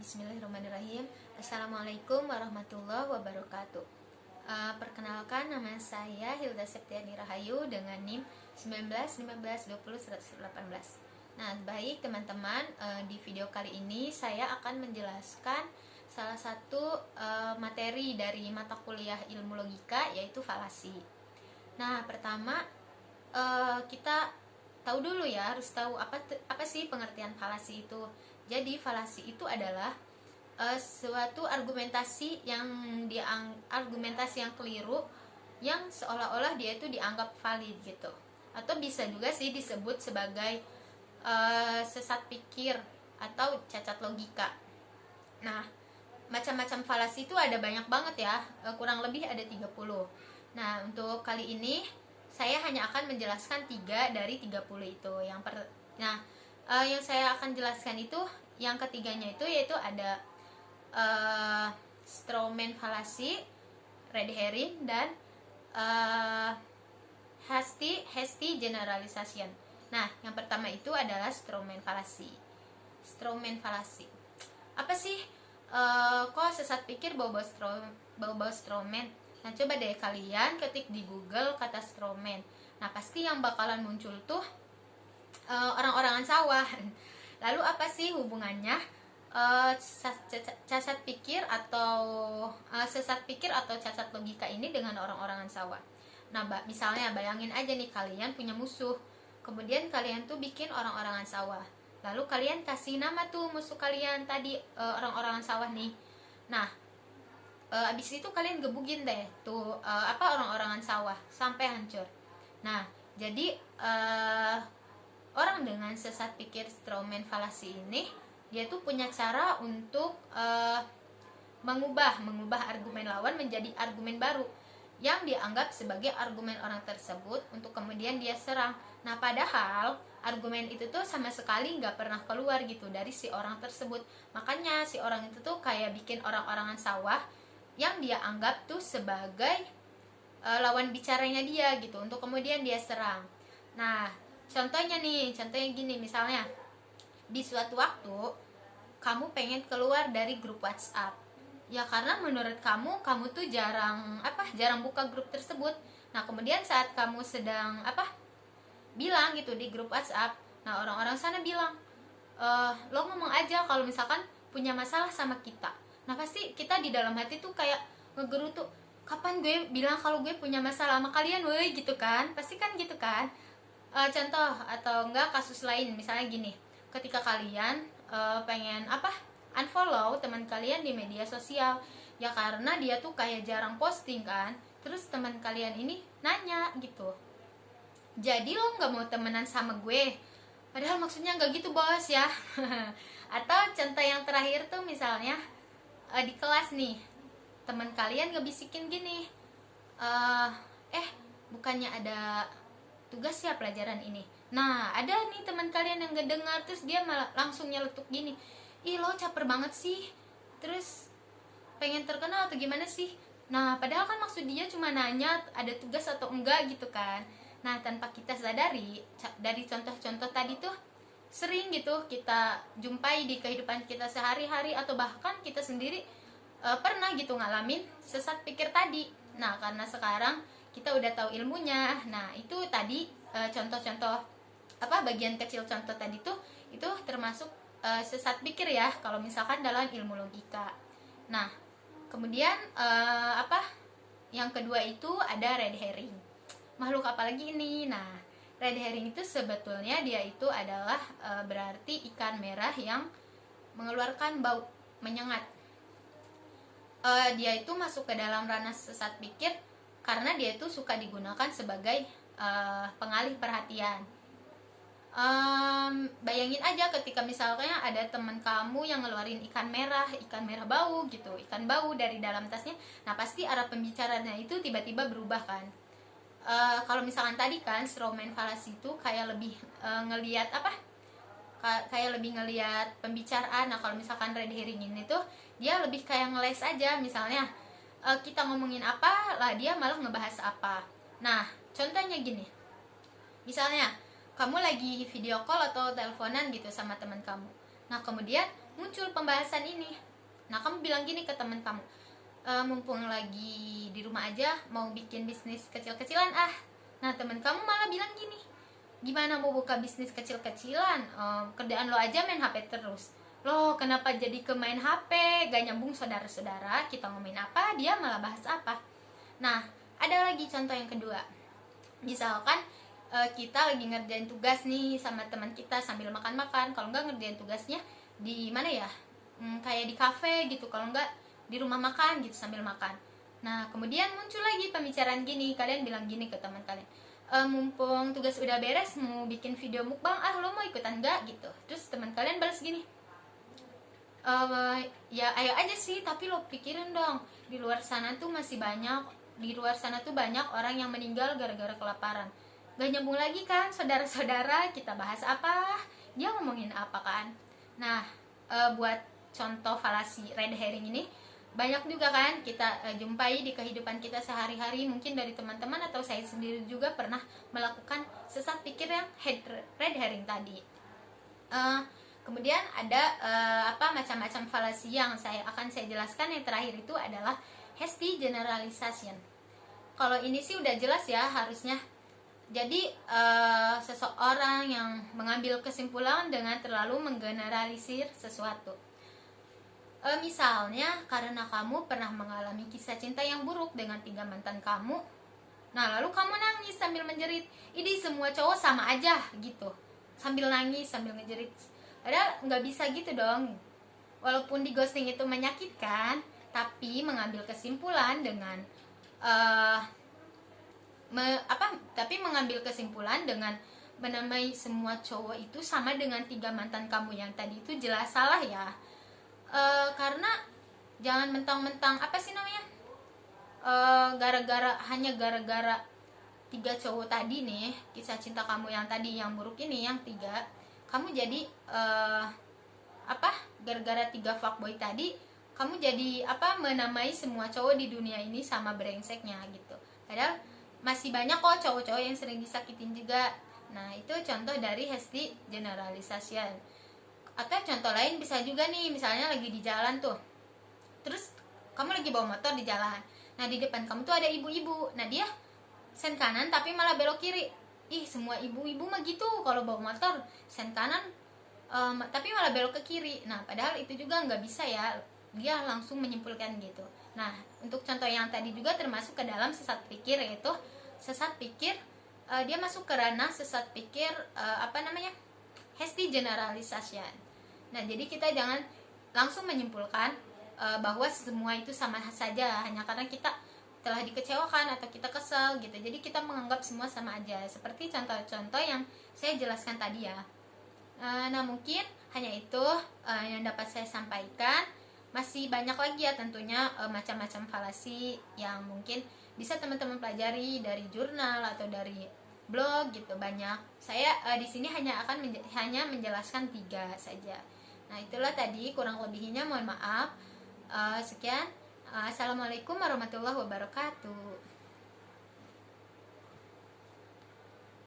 Bismillahirrahmanirrahim. Assalamualaikum warahmatullahi wabarakatuh. Perkenalkan, nama saya Hilda Septiani Rahayu dengan NIM 19152018. Nah, baik teman-teman, di video kali ini saya akan menjelaskan salah satu materi dari mata kuliah ilmu logika, yaitu falasi. Nah, pertama kita tahu dulu ya, harus tahu apa sih pengertian falasi itu. Jadi falasi itu adalah suatu argumentasi yang keliru, yang seolah-olah dia itu dianggap valid gitu. Atau bisa juga sih disebut sebagai sesat pikir atau cacat logika. Nah, macam-macam falasi itu ada banyak banget ya, kurang lebih ada 30. Nah, untuk kali ini saya hanya akan menjelaskan 3 dari 30 itu. Yang saya akan jelaskan itu yang ketiganya itu, yaitu ada strawman fallacy, red herring, dan hasty generalization. Nah, yang pertama itu adalah strawman fallacy. Strawman fallacy. Apa sih? Kok sesat pikir bau-bau strawman? Nah, coba deh kalian ketik di Google kata strawman. Nah, pasti yang bakalan muncul tuh orang-orangan sawah. Lalu apa sih hubungannya cacat pikir atau sesat pikir atau cacat logika ini dengan orang-orangan sawah? Nah, misalnya bayangin aja nih, kalian punya musuh, kemudian kalian tuh bikin orang-orangan sawah. Lalu kalian kasih nama tuh musuh kalian tadi, orang-orangan sawah nih. Nah, abis itu kalian gebugin deh tuh orang-orangan sawah sampai hancur. Nah, jadi orang dengan sesat pikir strawman fallacy ini, dia tuh punya cara untuk mengubah argumen lawan menjadi argumen baru yang dianggap sebagai argumen orang tersebut untuk kemudian dia serang. Nah, padahal argumen itu tuh sama sekali nggak pernah keluar gitu dari si orang tersebut. Makanya si orang itu tuh kayak bikin orang-orangan sawah yang dia anggap tuh sebagai lawan bicaranya dia gitu, untuk kemudian dia serang. Nah, contohnya gini, misalnya di suatu waktu kamu pengen keluar dari grup WhatsApp. Ya karena menurut kamu tuh jarang buka grup tersebut. Nah, kemudian saat kamu sedang bilang gitu di grup WhatsApp, nah orang-orang sana bilang, lo ngomong aja kalau misalkan punya masalah sama kita. Nah, pasti kita di dalam hati tuh kayak ngegerutu, kapan gue bilang kalau gue punya masalah sama kalian, woi, gitu kan. Pasti kan gitu kan. Contoh atau enggak kasus lain, misalnya gini, ketika kalian pengen unfollow teman kalian di media sosial, ya karena dia tuh kayak jarang posting kan. Terus teman kalian ini nanya gitu, jadi lo nggak mau temenan sama gue, padahal maksudnya nggak gitu bos ya. Atau contoh yang terakhir tuh misalnya di kelas nih, teman kalian ngebisikin gini, bukannya ada tugas ya pelajaran ini. Nah, ada nih teman kalian yang ngedengar, terus dia malah langsung nyeletuk gini, ih lo caper banget sih, terus pengen terkenal atau gimana sih? Nah, padahal kan maksud dia cuma nanya ada tugas atau enggak gitu kan. Nah, tanpa kita sadari, dari contoh-contoh tadi tuh sering gitu kita jumpai di kehidupan kita sehari-hari, atau bahkan kita sendiri pernah gitu ngalamin sesat pikir tadi. Nah, karena sekarang kita udah tahu ilmunya. Nah, itu tadi contoh-contoh bagian kecil contoh tadi tuh itu termasuk sesat pikir ya kalau misalkan dalam ilmu logika. Nah, kemudian yang kedua itu ada red herring. Makhluk apa lagi ini? Nah, red herring itu sebetulnya dia itu adalah berarti ikan merah yang mengeluarkan bau menyengat. Dia itu masuk ke dalam ranah sesat pikir karena dia itu suka digunakan sebagai pengalih perhatian. Bayangin aja ketika misalnya ada teman kamu yang ngeluarin ikan merah bau gitu, ikan bau dari dalam tasnya. Nah, pasti arah pembicaraannya itu tiba-tiba berubah kan. Kalau misalkan tadi kan strawman fallacy itu kayak lebih ngelihat pembicaraan. Nah, kalau misalkan red herring ini tuh dia lebih kayak ngeles aja. Misalnya kita ngomongin apa lah, dia malah ngebahas apa. Nah, contohnya gini, misalnya kamu lagi video call atau teleponan gitu sama teman kamu. Nah, kemudian muncul pembahasan ini. Nah, kamu bilang gini ke teman kamu, mumpung lagi di rumah aja mau bikin bisnis kecil-kecilan ah. Nah, teman kamu malah bilang gini, gimana mau buka bisnis kecil-kecilan, kerjaan lo aja main HP terus. Loh, kenapa jadi ke main HP? Gak nyambung saudara-saudara, kita ngomongin apa, dia malah bahas apa. Nah, ada lagi contoh yang kedua. Misalkan kita lagi ngerjain tugas nih sama teman kita sambil makan-makan. Kalau nggak ngerjain tugasnya di mana ya, kayak di kafe gitu, kalau nggak di rumah makan gitu sambil makan. Nah, kemudian muncul lagi pembicaraan gini, kalian bilang gini ke teman kalian, mumpung tugas udah beres mau bikin video mukbang, lo mau ikutan nggak gitu. Terus teman kalian balas gini, ya ayo aja sih, tapi lo pikirin dong, di luar sana tuh banyak orang yang meninggal gara-gara kelaparan. Gak nyambung lagi kan saudara-saudara, kita bahas apa, dia ngomongin apa kan. Nah, buat contoh falasi red herring ini banyak juga kan kita jumpai di kehidupan kita sehari-hari. Mungkin dari teman-teman atau saya sendiri juga pernah melakukan sesat pikir yang red herring tadi. Kemudian ada macam-macam falasi yang akan saya jelaskan. Yang terakhir itu adalah hasty generalization. Kalau ini sih udah jelas ya harusnya. Jadi seseorang yang mengambil kesimpulan dengan terlalu menggeneralisir sesuatu. Misalnya karena kamu pernah mengalami kisah cinta yang buruk dengan 3 mantan kamu, nah lalu kamu nangis sambil menjerit, ini semua cowok sama aja gitu, sambil nangis sambil ngejerit. Padahal nggak bisa gitu dong. Walaupun di ghosting itu menyakitkan, tapi mengambil kesimpulan dengan menamai semua cowok itu sama dengan 3 mantan kamu yang tadi itu jelas salah ya. Karena jangan mentang-mentang hanya gara-gara 3 cowok tadi nih, kisah cinta kamu yang tadi yang buruk ini, yang 3, kamu jadi gara-gara 3 fuckboy tadi kamu jadi menamai semua cowok di dunia ini sama brengseknya gitu. Padahal masih banyak kok cowok-cowok yang sering disakitin juga. Nah, itu contoh dari hasty generalization. Atau contoh lain bisa juga nih, misalnya lagi di jalan tuh, terus kamu lagi bawa motor di jalan. Nah, di depan kamu tuh ada ibu-ibu. Nah, dia sen kanan tapi malah belok kiri. Ih, semua ibu-ibu mah gitu, kalau bawa motor sen kanan tapi malah belok ke kiri. Nah, padahal itu juga nggak bisa ya, dia langsung menyimpulkan gitu. Nah, untuk contoh yang tadi juga termasuk ke dalam sesat pikir, yaitu sesat pikir dia masuk ke ranah sesat pikir hasty generalization. Nah, jadi kita jangan langsung menyimpulkan bahwa semua itu sama saja hanya karena kita telah dikecewakan atau kita kesel gitu. Jadi kita menganggap semua sama aja, seperti contoh-contoh yang saya jelaskan tadi ya. Nah, mungkin hanya itu yang dapat saya sampaikan. Masih banyak lagi ya tentunya macam-macam falasi yang mungkin bisa teman-teman pelajari dari jurnal atau dari blog gitu, banyak. Saya di sini hanya menjelaskan 3 saja. Nah, itulah tadi, kurang lebihnya mohon maaf. Sekian. Assalamualaikum warahmatullahi wabarakatuh.